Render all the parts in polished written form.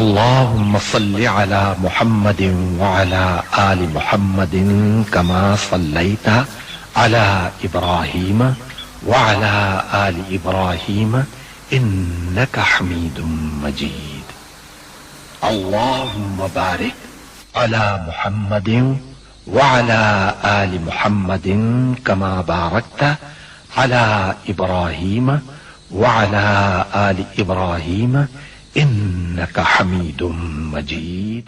اللهم صل على محمد وعلى آل محمد كما صليت على إبراهيم وعلى آل إبراهيم إنك حميد مجيد. اللهم بارك على محمد وعلى آل محمد كما باركت على إبراهيم وعلى آل إبراهيم إنك حميد مجيد.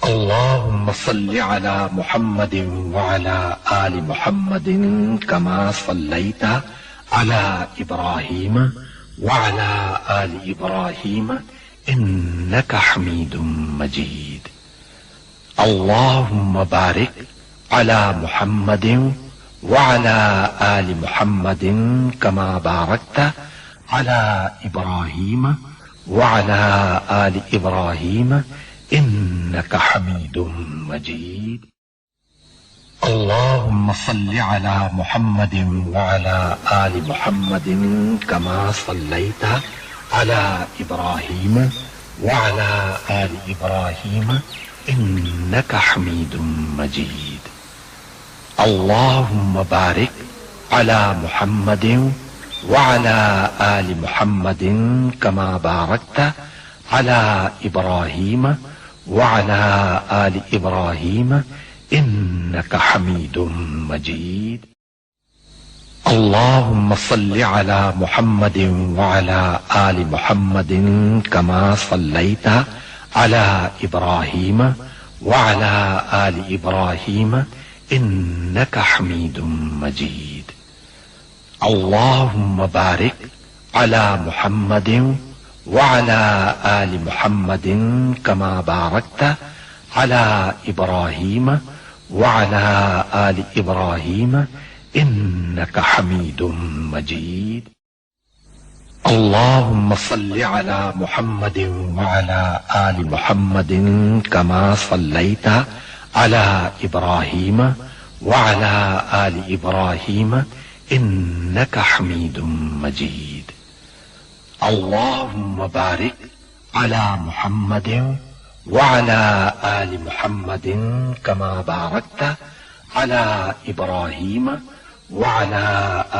اللهم صل على محمد وعلى آل محمد كما صليت على إبراهيم وعلى آل إبراهيم إنك حميد مجيد. اللهم بارك على محمد وعلى آل محمد كما باركت على إبراهيم وعلى آل إبراهيم إنك حميد مجيد. اللهم صل على محمد وعلى آل محمد كما صليت على إبراهيم وعلى آل إبراهيم إنك حميد مجيد. اللهم بارك على محمد وعلى آل محمد كما باركت على إبراهيم وعلى آل إبراهيم إنك حميد مجيد. اللهم صل على محمد وعلى آل محمد كما صليت على إبراهيم وعلى آل إبراهيم إنك حميد مجيد. اللهم بارك على محمد وعلى آل محمد كما باركت على إبراهيم وعلى آل إبراهيم إنك حميد مجيد. اللهم صل على محمد وعلى آل محمد كما صليت على إبراهيم وعلى آل إبراهيم إنك حميد مجيد. اللهم بارك على محمد وعلى آل محمد كما باركت على إبراهيم وعلى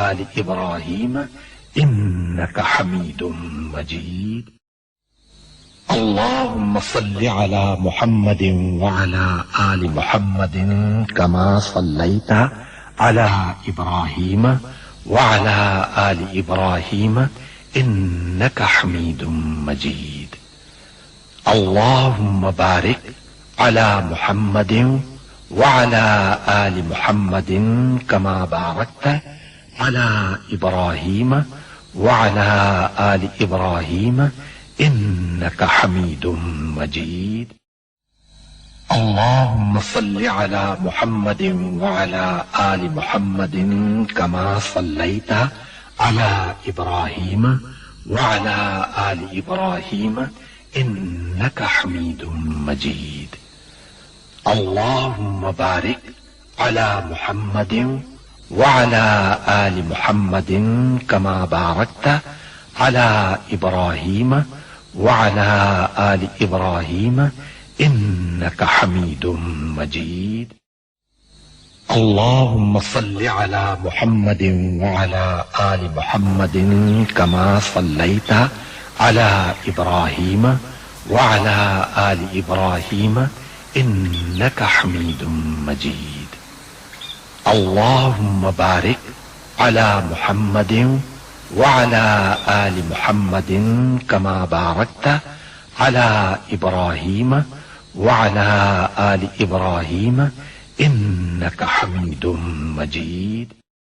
آل إبراهيم إنك حميد مجيد. اللهم صل على محمد وعلى آل محمد كما صليت على إبراهيم وعلى آل إبراهيم إنك حميد مجيد. اللهم بارك على محمد وعلى آل محمد كما باركت على إبراهيم وعلى آل إبراهيم إنك حميد مجيد. اللهم صل على محمد وعلى آل محمد كما صليت على إبراهيم وعلى آل إبراهيم إنك حميد مجيد. اللهم بارك على محمد وعلى آل محمد كما باركت على إبراهيم وعلى آل إبراهيم إنك حميد مجيد. اللهم صل على محمد وعلى آل محمد كما صليت على إبراهيم وعلى آل إبراهيم إنك حميد مجيد. اللهم بارك على محمد وعلى آل محمد كما باركت على إبراهيم وعلى آل إبراهيم إنك حميد مجيد.